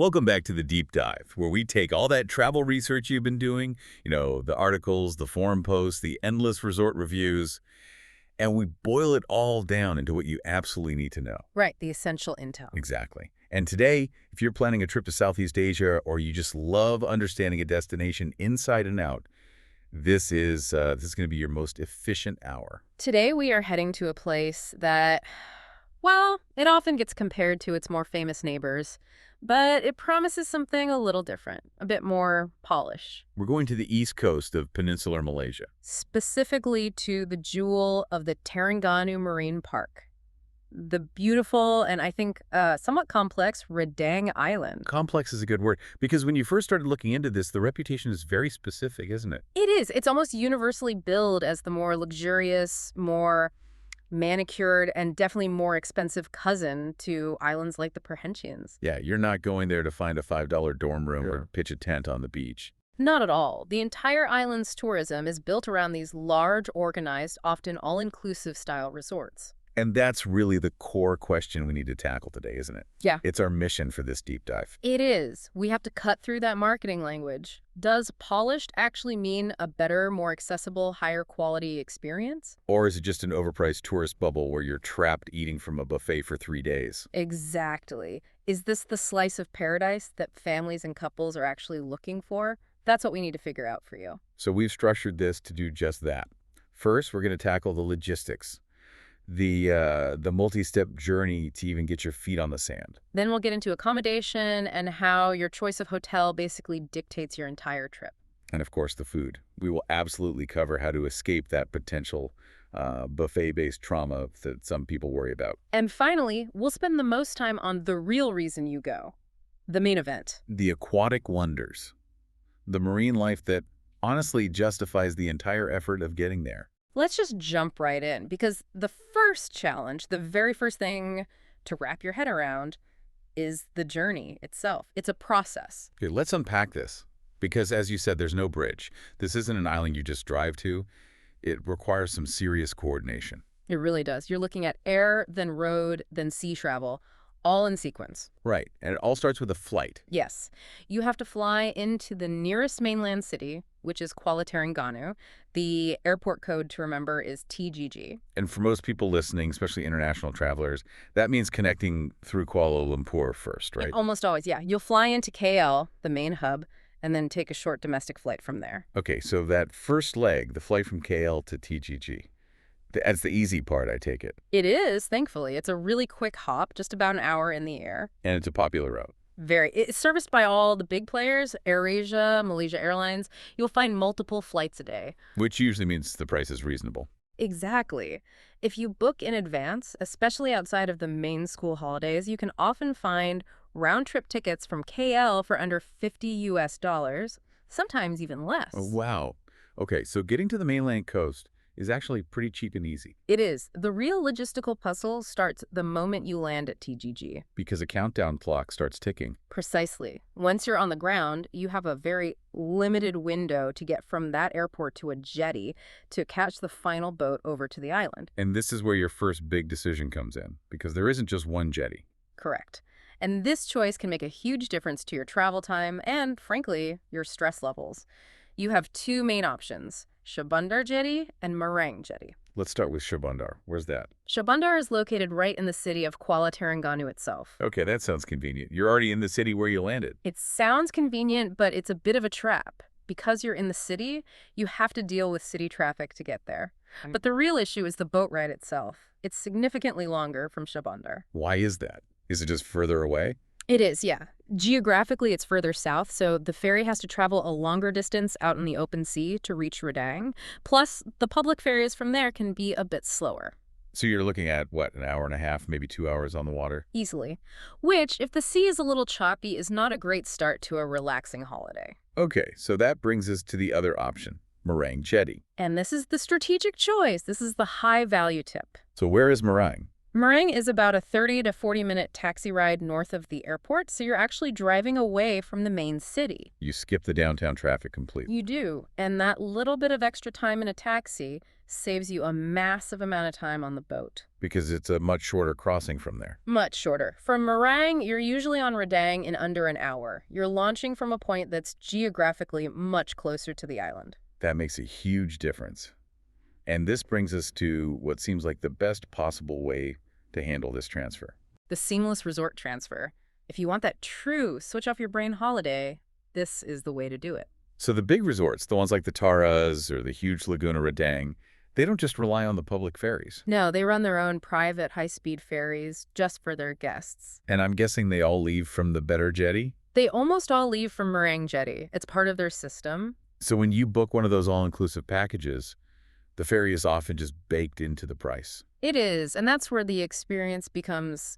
Welcome back to the Deep Dive, where we take all that travel research you've been doing, the articles, the forum posts, the endless resort reviews, and we boil it all down into what you absolutely need to know. Right, the essential intel. Exactly. And today, if you're planning a trip to Southeast Asia or you just love understanding a destination inside and out, this is going to be your most efficient hour. Today we are heading to a place that, well, it often gets compared to its more famous neighbors, but it promises something a little different, a bit more polished. We're going to the east coast of peninsular Malaysia. Specifically to the jewel of the Terengganu Marine Park. The beautiful and I think somewhat complex Redang Island. Complex is a good word, because when you first started looking into this, the reputation is very specific, isn't it? It is. It's almost universally billed as the more luxurious, more manicured, and definitely more expensive cousin to islands like the Perhentians. Yeah, you're not going there to find a $5 dorm room or pitch a tent on the beach. Not at all. The entire island's tourism is built around these large, organized, often all-inclusive style resorts. And that's really the core question we need to tackle today, isn't it? Yeah. It's our mission for this deep dive. It is. We have to cut through that marketing language. Does polished actually mean a better, more accessible, higher quality experience? Or is it just an overpriced tourist bubble where you're trapped eating from a buffet for 3 days? Exactly. Is this the slice of paradise that families and couples are actually looking for? That's what we need to figure out for you. So we've structured this to do just that. First, we're going to tackle the logistics. The multi-step journey to even get your feet on the sand. Then we'll get into accommodation and how your choice of hotel basically dictates your entire trip. And of course, the food. We will absolutely cover how to escape that potential buffet-based trauma that some people worry about. And finally, we'll spend the most time on the real reason you go, the main event. The aquatic wonders. The marine life that honestly justifies the entire effort of getting there. Let's just jump right in, because the first challenge, the very first thing to wrap your head around, is the journey itself. It's a process. Okay, let's unpack this. Because as you said, there's no bridge. This isn't an island you just drive to. It requires some serious coordination. It really does. You're looking at air, then road, then sea travel, all in sequence. Right, and it all starts with a flight. Yes. You have to fly into the nearest mainland city, which is Kuala Terengganu. The airport code to remember is TGG. And for most people listening, especially international travelers, that means connecting through Kuala Lumpur first, right? Almost always, yeah. You'll fly into KL, the main hub, and then take a short domestic flight from there. Okay, so that first leg, the flight from KL to TGG, that's the easy part, I take it. It is, thankfully. It's a really quick hop, just about an hour in the air. And it's a popular route. It's serviced by all the big players, AirAsia, Malaysia Airlines. You'll find multiple flights a day. Which usually means the price is reasonable. Exactly. If you book in advance, especially outside of the main school holidays, you can often find round-trip tickets from KL for under $50, sometimes even less. Oh, wow. Okay, so getting to the mainland coast is actually pretty cheap and easy. It is. The real logistical puzzle starts the moment you land at TGG. Because a countdown clock starts ticking. Precisely. Once you're on the ground, you have a very limited window to get from that airport to a jetty to catch the final boat over to the island. And this is where your first big decision comes in, because there isn't just one jetty. Correct. And this choice can make a huge difference to your travel time and, frankly, your stress levels. You have two main options: Shahbandar Jetty and Marang Jetty. Let's start with Shahbandar. Where's that? Shahbandar is located right in the city of Kuala Terengganu itself. Okay, that sounds convenient. You're already in the city where you landed. It sounds convenient, but it's a bit of a trap. Because you're in the city, you have to deal with city traffic to get there. But the real issue is the boat ride itself. It's significantly longer from Shahbandar. Why is that? Is it just further away? It is, yeah. Geographically, it's further south, so the ferry has to travel a longer distance out in the open sea to reach Redang. Plus, the public ferries from there can be a bit slower. So you're looking at, what, an hour and a half, maybe 2 hours on the water? Easily. Which, if the sea is a little choppy, is not a great start to a relaxing holiday. Okay, so that brings us to the other option, Marang Jetty. And this is the strategic choice. This is the high-value tip. So where is Marang? Meringue is about a 30 to 40-minute taxi ride north of the airport, so you're actually driving away from the main city. You skip the downtown traffic completely. You do, and that little bit of extra time in a taxi saves you a massive amount of time on the boat. Because it's a much shorter crossing from there. Much shorter. From Meringue, you're usually on Redang in under an hour. You're launching from a point that's geographically much closer to the island. That makes a huge difference. And this brings us to what seems like the best possible way to handle this transfer. The seamless resort transfer. If you want that true switch-off-your-brain holiday, this is the way to do it. So the big resorts, the ones like the Taras or the huge Laguna Redang, they don't just rely on the public ferries. No, they run their own private high-speed ferries just for their guests. And I'm guessing they all leave from the better jetty? They almost all leave from Meringue Jetty. It's part of their system. So when you book one of those all-inclusive packages, the ferry is often just baked into the price. It is, and that's where the experience becomes,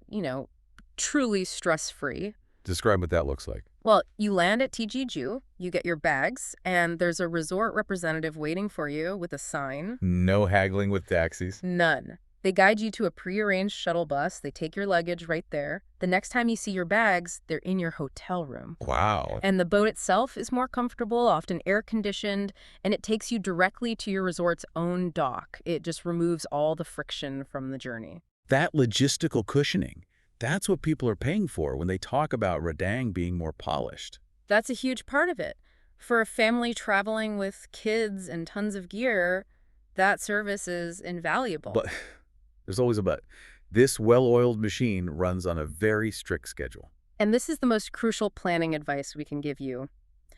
truly stress-free. Describe what that looks like. Well, you land at TGJ, you get your bags, and there's a resort representative waiting for you with a sign. No haggling with taxis. None. They guide you to a prearranged shuttle bus. They take your luggage right there. The next time you see your bags, they're in your hotel room. Wow. And the boat itself is more comfortable, often air-conditioned, and it takes you directly to your resort's own dock. It just removes all the friction from the journey. That logistical cushioning, that's what people are paying for when they talk about Redang being more polished. That's a huge part of it. For a family traveling with kids and tons of gear, that service is invaluable. But there's always a but. This well-oiled machine runs on a very strict schedule. And this is the most crucial planning advice we can give you.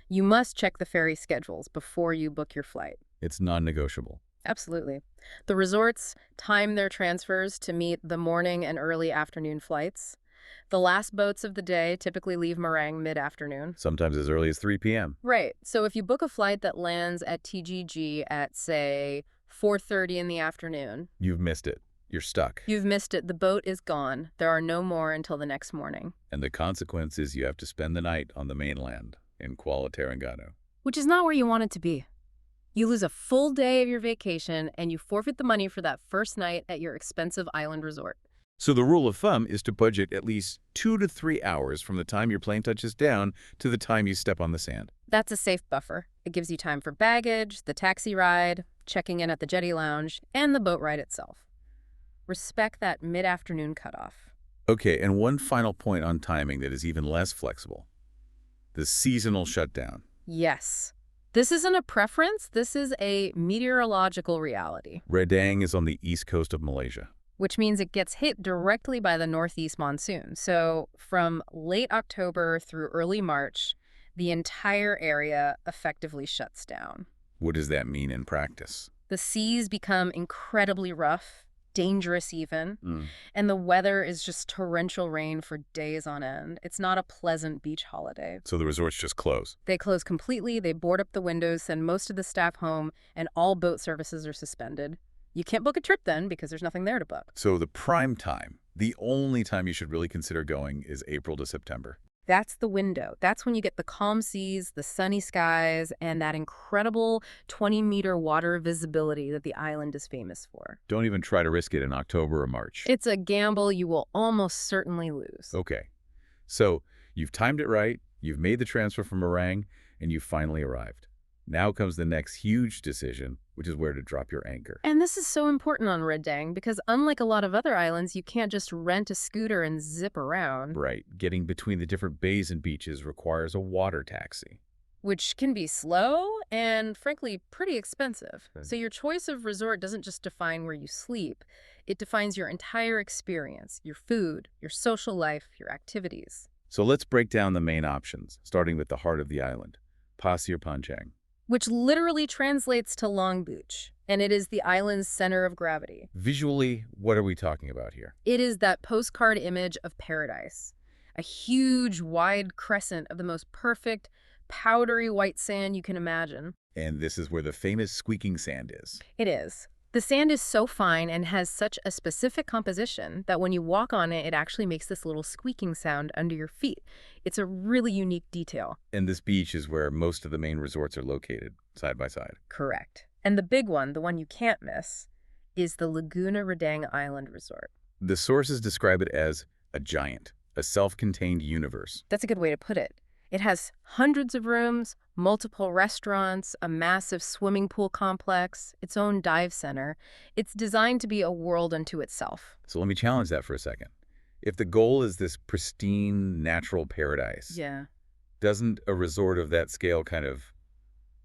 You must check the ferry schedules before you book your flight. It's non-negotiable. Absolutely. The resorts time their transfers to meet the morning and early afternoon flights. The last boats of the day typically leave Meringue mid-afternoon. Sometimes as early as 3 p.m. Right. So if you book a flight that lands at TGJ at, say, 4:30 in the afternoon, You've missed it. You're stuck. you've missed it. The boat is gone. There are no more until the next morning. And the consequence is you have to spend the night on the mainland in Kuala Terengganu. Which is not where you want it to be. You lose a full day of your vacation, and you forfeit the money for that first night at your expensive island resort. So the rule of thumb is to budget at least 2 to 3 hours from the time your plane touches down to the time you step on the sand. That's a safe buffer. It gives you time for baggage, the taxi ride, checking in at the jetty lounge, and the boat ride itself. Respect that mid-afternoon cutoff. Okay, and one final point on timing that is even less flexible. The seasonal shutdown. Yes. This isn't a preference. This is a meteorological reality, Redang is on the east coast of Malaysia. which means it gets hit directly by the northeast monsoon. So from late October through early March, the entire area effectively shuts down. What does that mean in practice? The seas become incredibly rough, dangerous even, and the weather is just torrential rain for days on end. It's not a pleasant beach holiday. So the resorts just close. They close completely, they board up the windows, send most of the staff home, and all boat services are suspended. You can't book a trip then because there's nothing there to book. So the prime time, the only time you should really consider going is April to September. That's the window. That's when you get the calm seas, the sunny skies, and that incredible 20-meter water visibility that the island is famous for. Don't even try to risk it in October or March. It's a gamble you will almost certainly lose. Okay, so you've timed it right, you've made the transfer from Meringue, and you've finally arrived. Now comes the next huge decision, which is where to drop your anchor. And this is so important on Redang because unlike a lot of other islands, you can't just rent a scooter and zip around. Right, getting between the different bays and beaches requires a water taxi. Which can be slow and, frankly, pretty expensive. Okay. So your choice of resort doesn't just define where you sleep. It defines your entire experience, your food, your social life, your activities. So let's break down the main options, starting with the heart of the island, Pasir Panjang. Which literally translates to Long Beach, and it is the island's center of gravity. Visually, what are we talking about here? It is that postcard image of paradise. A huge, wide crescent of the most perfect, powdery white sand you can imagine. And this is where the famous squeaking sand is. It is. The sand is so fine and has such a specific composition that when you walk on it, it actually makes this little squeaking sound under your feet. It's a really unique detail. And this beach is where most of the main resorts are located, side by side. Correct. And the big one, the one you can't miss, is the Laguna Redang Island Resort. The sources describe it as a giant, a self-contained universe. That's a good way to put it. It has hundreds of rooms, multiple restaurants, a massive swimming pool complex, its own dive center. It's designed to be a world unto itself. So let me challenge that for a second. If the goal is this pristine, natural paradise, Yeah, doesn't a resort of that scale kind of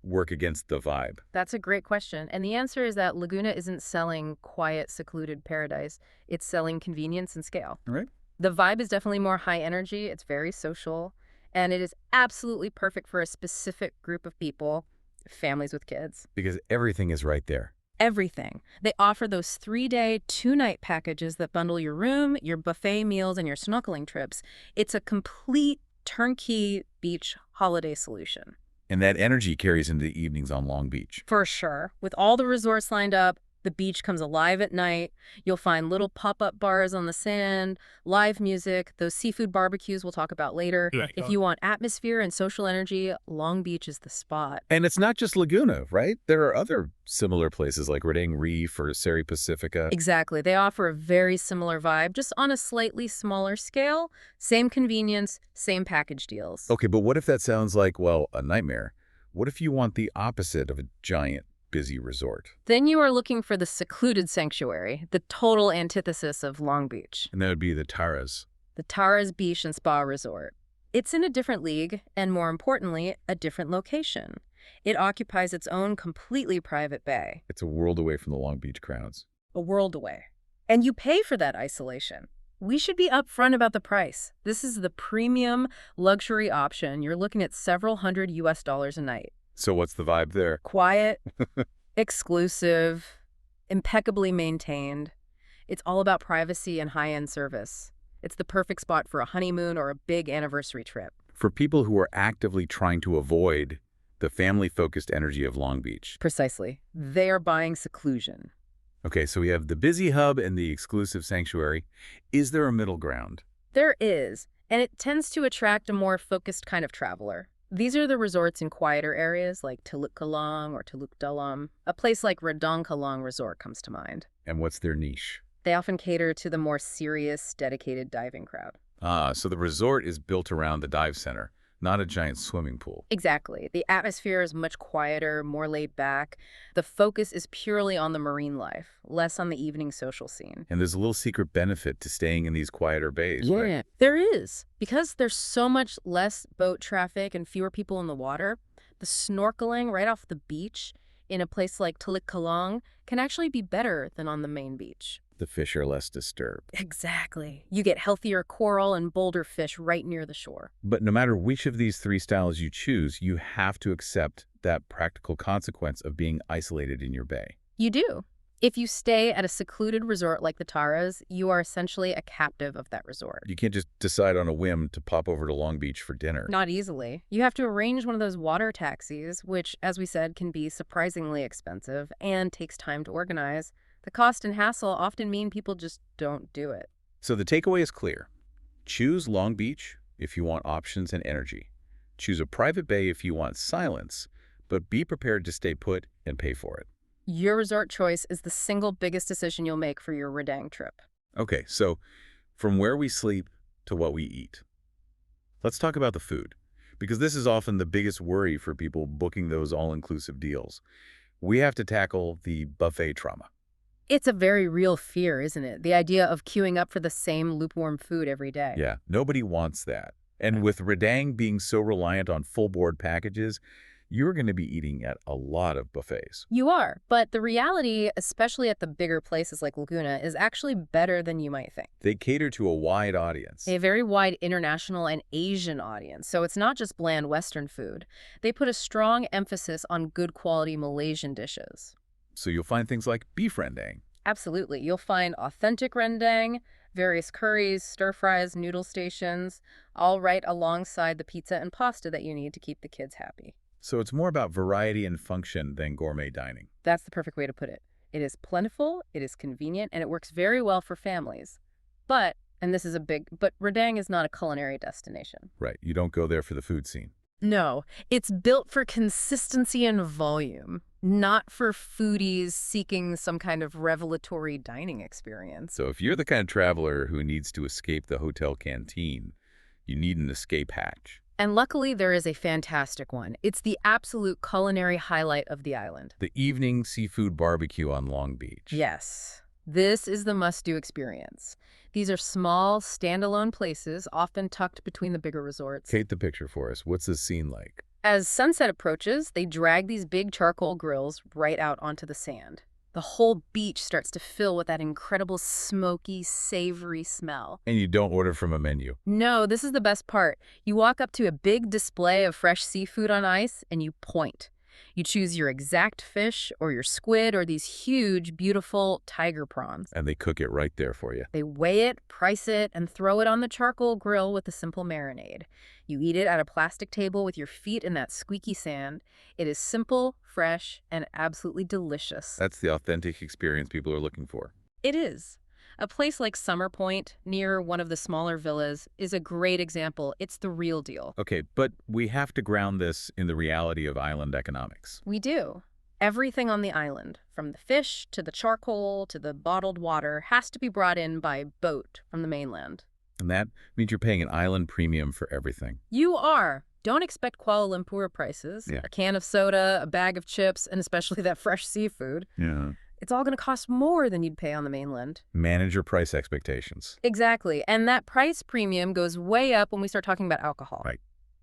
work against the vibe? that's a great question. And the answer is that Laguna isn't selling quiet, secluded paradise. It's selling convenience and scale. All right. The vibe is definitely more high energy. It's very social. And it is absolutely perfect for a specific group of people, families with kids. Because everything is right there. Everything. They offer those 3-day, 2-night packages that bundle your room, your buffet meals, and your snorkeling trips. It's a complete turnkey beach holiday solution. And that energy carries into the evenings on Long Beach. For sure. With all the resorts lined up, the beach comes alive at night. You'll find little pop-up bars on the sand, live music, those seafood barbecues we'll talk about later. If you want atmosphere and social energy, Long Beach is the spot. And it's not just Laguna, right? There are other similar places like Redang Reef or Seri Pacifica. Exactly. They offer a very similar vibe, just on a slightly smaller scale. Same convenience, same package deals. Okay, but what if that sounds like, well, a nightmare? What if you want the opposite of a giant, busy resort? Then you are looking for the secluded sanctuary, the total antithesis of Long Beach. And that would be the Taras. The Taras Beach and Spa Resort. It's in a different league, and more importantly, a different location. It occupies its own completely private bay. It's a world away from the Long Beach crowds. A world away. And you pay for that isolation. We should be upfront about the price. This is the premium luxury option. You're looking at several hundred US dollars a night. So what's the vibe there? Quiet, exclusive, impeccably maintained. It's all about privacy and high-end service. It's the perfect spot for a honeymoon or a big anniversary trip. For people who are actively trying to avoid the family-focused energy of Long Beach. Precisely. They are buying seclusion. Okay, so we have the busy hub and the exclusive sanctuary. Is there a middle ground? There is, and it tends to attract a more focused kind of traveler. These are the resorts in quieter areas like Teluk Kalong or Teluk Dalam. A place like Redang Kalong Resort comes to mind. And what's their niche? They often cater to the more serious, dedicated diving crowd. Ah, so the resort is built around the dive center, not a giant swimming pool. Exactly. The atmosphere is much quieter, more laid back. The focus is purely on the marine life, less on the evening social scene. And there's a little secret benefit to staying in these quieter bays, right? There is. Because there's so much less boat traffic and fewer people in the water, the snorkeling right off the beach in a place like Teluk Kalong can actually be better than on the main beach. The fish are less disturbed. Exactly. You get healthier coral and bolder fish right near the shore. But no matter which of these three styles you choose, you have to accept that practical consequence of being isolated in your bay. You do. If you stay at a secluded resort like the Taras, you are essentially a captive of that resort. You can't just decide on a whim to pop over to Long Beach for dinner. Not easily. You have to arrange one of those water taxis, which, as we said, can be surprisingly expensive and takes time to organize. The cost and hassle often mean people just don't do it. So the takeaway is clear. Choose Long Beach if you want options and energy. Choose a private bay if you want silence, but be prepared to stay put and pay for it. Your resort choice is the single biggest decision you'll make for your Redang trip. Okay, so from where we sleep to what we eat. Let's talk about the food, because this is often the biggest worry for people booking those all-inclusive deals. We have to tackle the buffet trauma. It's a very real fear, isn't it? The idea of queuing up for the same lukewarm food every day. Yeah, nobody wants that. And with Redang being so reliant on full board packages, you're going to be eating at a lot of buffets. You are, but the reality, especially at the bigger places like Laguna, is actually better than you might think. They cater to a wide audience. A very wide international and Asian audience, so it's not just bland Western food. They put a strong emphasis on good quality Malaysian dishes. So you'll find things like beef rendang. Absolutely. You'll find authentic rendang, various curries, stir-fries, noodle stations, all right alongside the pizza and pasta that you need to keep the kids happy. So it's more about variety and function than gourmet dining. That's the perfect way to put it. It is plentiful, it is convenient, and it works very well for families. But, and this is but Redang is not a culinary destination. Right, you don't go there for the food scene. No, it's built for consistency and volume. Not for foodies seeking some kind of revelatory dining experience. So if you're the kind of traveler who needs to escape the hotel canteen, you need an escape hatch. And luckily, there is a fantastic one. It's the absolute culinary highlight of the island. The evening seafood barbecue on Long Beach. Yes, this is the must-do experience. These are small, standalone places, often tucked between the bigger resorts. Paint the picture for us. What's this scene like? As sunset approaches, they drag these big charcoal grills right out onto the sand. The whole beach starts to fill with that incredible smoky, savory smell. And you don't order from a menu. No, this is the best part. You walk up to a big display of fresh seafood on ice and you point. You choose your exact fish or your squid or these huge, beautiful tiger prawns. And they cook it right there for you. They weigh it, price it, and throw it on the charcoal grill with a simple marinade. You eat it at a plastic table with your feet in that squeaky sand. It is simple, fresh, and absolutely delicious. That's the authentic experience people are looking for. It is. A place like Summer Point, near one of the smaller villas, is a great example. It's the real deal. Okay, but we have to ground this in the reality of island economics. We do. Everything on the island, from the fish to the charcoal to the bottled water, has to be brought in by boat from the mainland. And that means you're paying an island premium for everything. You are. Don't expect Kuala Lumpur prices. Yeah. A can of soda, a bag of chips, and especially that fresh seafood. Yeah. It's all going to cost more than you'd pay on the mainland. Manage your price expectations. Exactly. And that price premium goes way up when we start talking about alcohol. Right.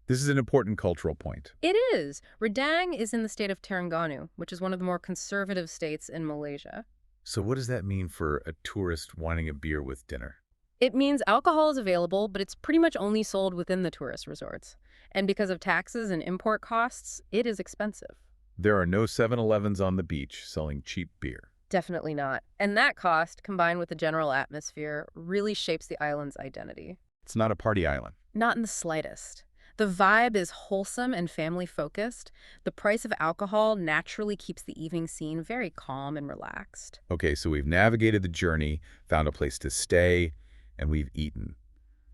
This is an important cultural point. It is. Redang is in the state of Terengganu, which is one of the more conservative states in Malaysia. So what does that mean for a tourist wanting a beer with dinner? It means alcohol is available, but it's pretty much only sold within the tourist resorts. And because of taxes and import costs, it is expensive. There are no 7-Elevens on the beach selling cheap beer. Definitely not. And that cost, combined with the general atmosphere, really shapes the island's identity. It's not a party island. Not in the slightest. The vibe is wholesome and family-focused. The price of alcohol naturally keeps the evening scene very calm and relaxed. Okay, so we've navigated the journey, found a place to stay, and we've eaten.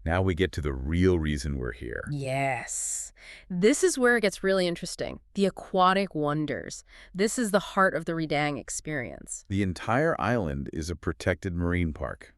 Now we get to the real reason we're here. Yes. This is where it gets really interesting. The aquatic wonders. This is the heart of the Redang experience. The entire island is a protected marine park,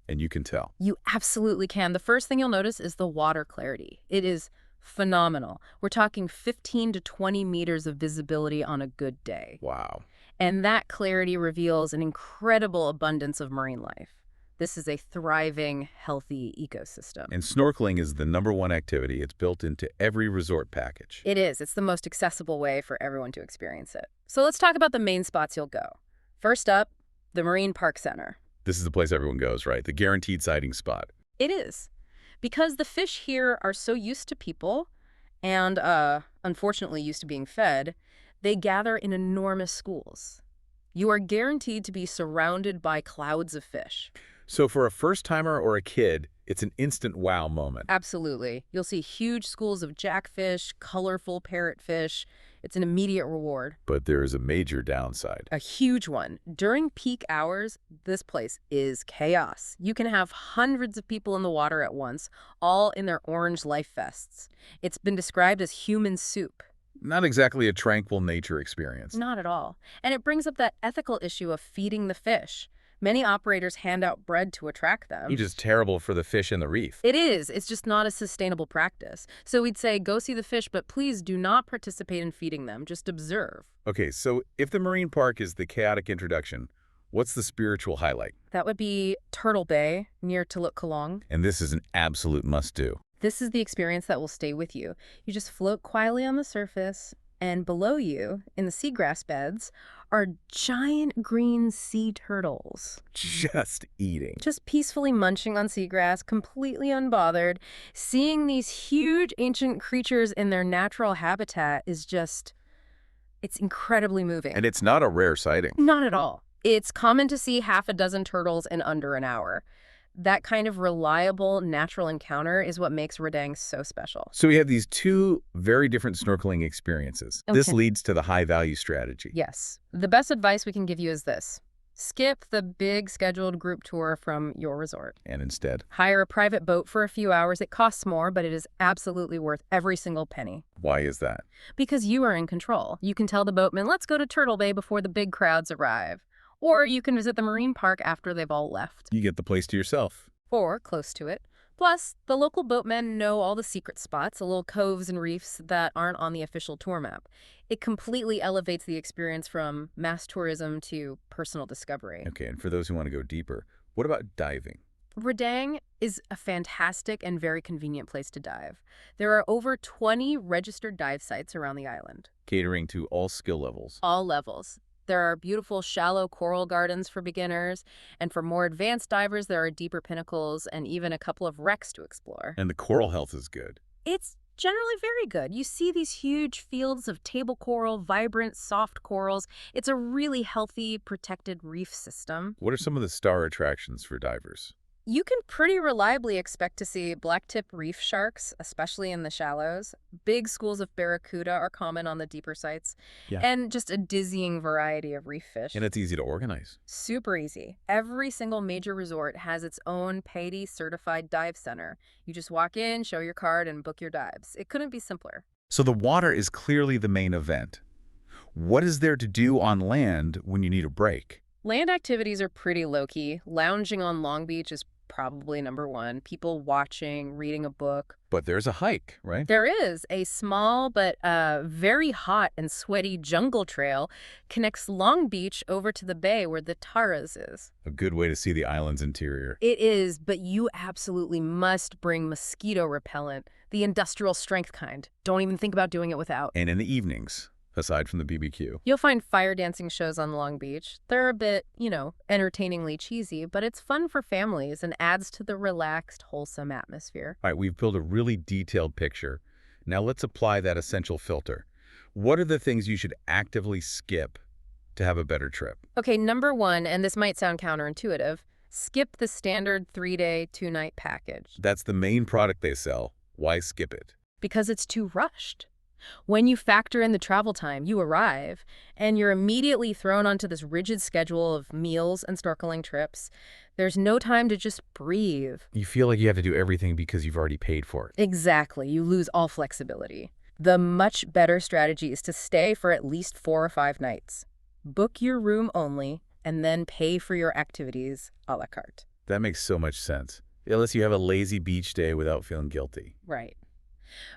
and you can tell. You absolutely can. The first thing you'll notice is the water clarity. It is phenomenal. We're talking 15 to 20 meters of visibility on a good day. Wow. And that clarity reveals an incredible abundance of marine life. This is a thriving, healthy ecosystem. And snorkeling is the #1 activity. It's built into every resort package. It is. It's the most accessible way for everyone to experience it. So let's talk about the main spots you'll go. First up, the Marine Park Center. This is the place everyone goes, right? The guaranteed sighting spot. It is. Because the fish here are so used to people and, unfortunately, used to being fed, they gather in enormous schools. You are guaranteed to be surrounded by clouds of fish. So for a first-timer or a kid, it's an instant wow moment. Absolutely. You'll see huge schools of jackfish, colorful parrotfish. It's an immediate reward. But there is a major downside. A huge one. During peak hours, this place is chaos. You can have hundreds of people in the water at once, all in their orange life vests. It's been described as human soup. Not exactly a tranquil nature experience. Not at all. And it brings up that ethical issue of feeding the fish. Many operators hand out bread to attract them. Which is terrible for the fish and the reef. It is. It's just not a sustainable practice. So we'd say, go see the fish, but please do not participate in feeding them. Just observe. Okay, so if the marine park is the chaotic introduction, what's the spiritual highlight? That would be Turtle Bay, near Teluk Kelong. And this is an absolute must-do. This is the experience that will stay with you. You just float quietly on the surface, and below you, in the seagrass beds, are giant green sea turtles. Just eating. Just peacefully munching on seagrass, completely unbothered. Seeing these huge ancient creatures in their natural habitat is just, it's incredibly moving. And it's not a rare sighting. Not at all. It's common to see half a dozen turtles in under an hour. That kind of reliable natural encounter is what makes Redang so special. So we have these two very different snorkeling experiences. Okay. This leads to the high-value strategy. Yes. The best advice we can give you is this. Skip the big scheduled group tour from your resort. And instead, Hire a private boat for a few hours. It costs more, but it is absolutely worth every single penny. why is that? Because you are in control. You can tell the boatman, let's go to Turtle Bay before the big crowds arrive. Or you can visit the marine park after they've all left. You get the place to yourself. Or close to it. Plus, the local boatmen know all the secret spots, the little coves and reefs that aren't on the official tour map. It completely elevates the experience from mass tourism to personal discovery. Okay, and for those who want to go deeper, what about diving? Redang is a fantastic and very convenient place to dive. There are over 20 registered dive sites around the island. Catering to all skill levels. All levels. There are beautiful shallow coral gardens for beginners, and for more advanced divers, there are deeper pinnacles and even a couple of wrecks to explore. And the coral health is good. It's generally very good. You see these huge fields of table coral, vibrant, soft corals. It's a really healthy, protected reef system. What are some of the star attractions for divers? You can pretty reliably expect to see blacktip reef sharks, especially in the shallows. Big schools of barracuda are common on the deeper sites. Yeah. And just a dizzying variety of reef fish. And it's easy to organize. Super easy. Every single major resort has its own PADI certified dive center. You just walk in, show your card, and book your dives. It couldn't be simpler. So the water is clearly the main event. What is there to do on land when you need a break? Land activities are pretty low-key. Lounging on Long Beach is probably number one. People watching, reading a book. But there's a hike, right? There is a small but very hot and sweaty jungle trail connects Long Beach over to the bay where the Taras is. A good way to see the island's interior. It is, but you absolutely must bring mosquito repellent, the industrial strength kind. Don't even think about doing it without. And in the evenings, aside from the BBQ. You'll find fire dancing shows on Long Beach. They're a bit, entertainingly cheesy, but it's fun for families and adds to the relaxed, wholesome atmosphere. All right, we've built a really detailed picture. Now let's apply that essential filter. What are the things you should actively skip to have a better trip? Okay, number one, and this might sound counterintuitive, skip the standard 3-day, 2-night package. That's the main product they sell. Why skip it? Because it's too rushed. When you factor in the travel time, you arrive, and you're immediately thrown onto this rigid schedule of meals and snorkeling trips. There's no time to just breathe. You feel like you have to do everything because you've already paid for it. Exactly. You lose all flexibility. The much better strategy is to stay for at least 4 or 5 nights. Book your room only, and then pay for your activities a la carte. That makes so much sense. Unless you have a lazy beach day without feeling guilty. Right.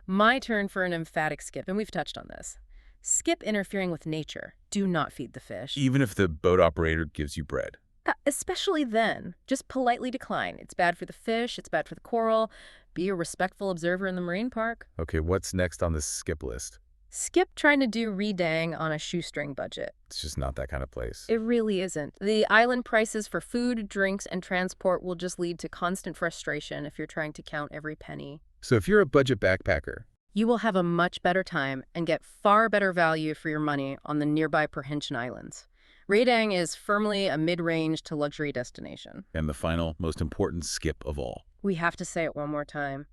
My turn for an emphatic skip, and we've touched on this. Skip interfering with nature. Do not feed the fish. Even if the boat operator gives you bread. Especially then. Just politely decline. It's bad for the fish. It's bad for the coral. Be a respectful observer in the marine park. Okay, what's next on this skip list? Skip trying to do Redang on a shoestring budget. It's just not that kind of place. It really isn't. The island prices for food, drinks, and transport will just lead to constant frustration if you're trying to count every penny. So if you're a budget backpacker, You will have a much better time and get far better value for your money on the nearby Perhentian Islands. Redang is firmly a mid-range to luxury destination. and the final, most important skip of all. We have to say it one more time.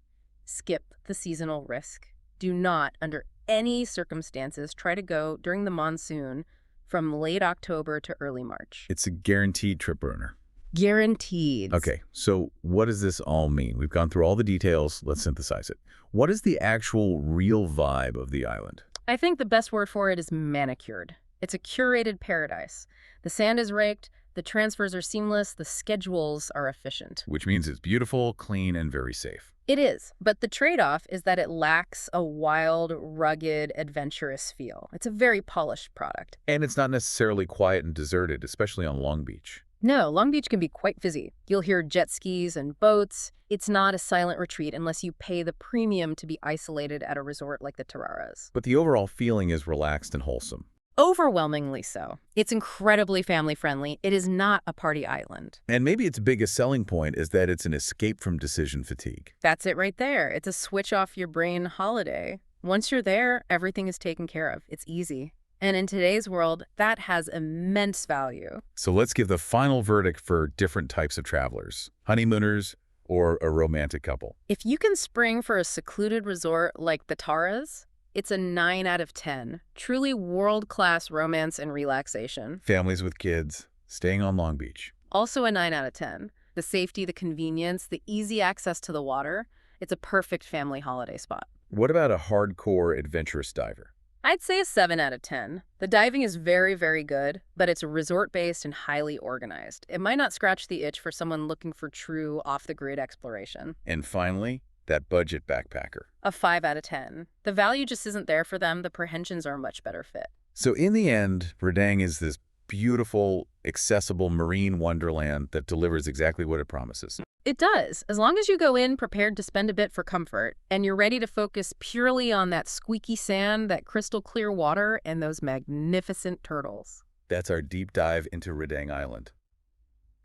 Skip the seasonal risk. Do not, under any circumstances, try to go during the monsoon from late October to early March. It's a guaranteed trip burner. Guaranteed. Okay, so what does this all mean? We've gone through all the details. Let's synthesize it. What is the actual real vibe of the island? I think the best word for it is manicured. It's a curated paradise. The sand is raked, the transfers are seamless, the schedules are efficient. Which means it's beautiful, clean, and very safe. It is, but the trade-off is that it lacks a wild, rugged, adventurous feel. It's a very polished product. And it's not necessarily quiet and deserted, especially on Long Beach. No, Long Beach can be quite busy. You'll hear jet skis and boats. It's not a silent retreat unless you pay the premium to be isolated at a resort like the Tararas. But the overall feeling is relaxed and wholesome. Overwhelmingly so. It's incredibly family-friendly. It is not a party island. And maybe its biggest selling point is that it's an escape from decision fatigue. That's it right there. It's a switch off your brain holiday. Once you're there, everything is taken care of. It's easy. And in today's world, that has immense value. So let's give the final verdict for different types of travelers. Honeymooners or a romantic couple. If you can spring for a secluded resort like the Taras, it's a 9 out of 10. Truly world-class romance and relaxation. Families with kids. Staying on Long Beach. Also a 9 out of 10. The safety, the convenience, the easy access to the water. It's a perfect family holiday spot. What about a hardcore adventurous diver? I'd say a 7 out of 10. The diving is very, very good, but it's resort-based and highly organized. It might not scratch the itch for someone looking for true off-the-grid exploration. And finally, that budget backpacker. A 5 out of 10. The value just isn't there for them. The Perhentians are a much better fit. So in the end, Redang is this beautiful, accessible marine wonderland that delivers exactly what it promises. It does, as long as you go in prepared to spend a bit for comfort, and you're ready to focus purely on that squeaky sand, that crystal clear water, and those magnificent turtles. That's our deep dive into Redang Island.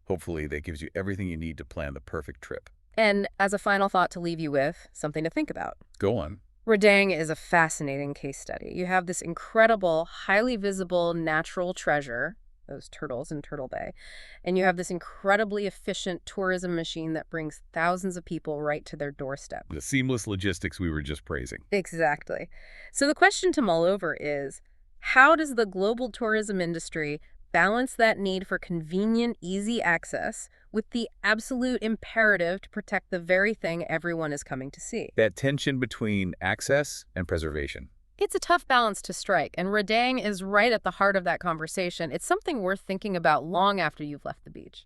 Hopefully that gives you everything you need to plan the perfect trip. And as a final thought to leave you with, something to think about. Go on. Redang is a fascinating case study. You have this incredible, highly visible natural treasure, those turtles in Turtle Bay, and you have this incredibly efficient tourism machine that brings thousands of people right to their doorstep. The seamless logistics we were just praising. Exactly. So the question to mull over is, how does the global tourism industry balance that need for convenient, easy access with the absolute imperative to protect the very thing everyone is coming to see? That tension between access and preservation. It's a tough balance to strike, and Redang is right at the heart of that conversation. It's something worth thinking about long after you've left the beach.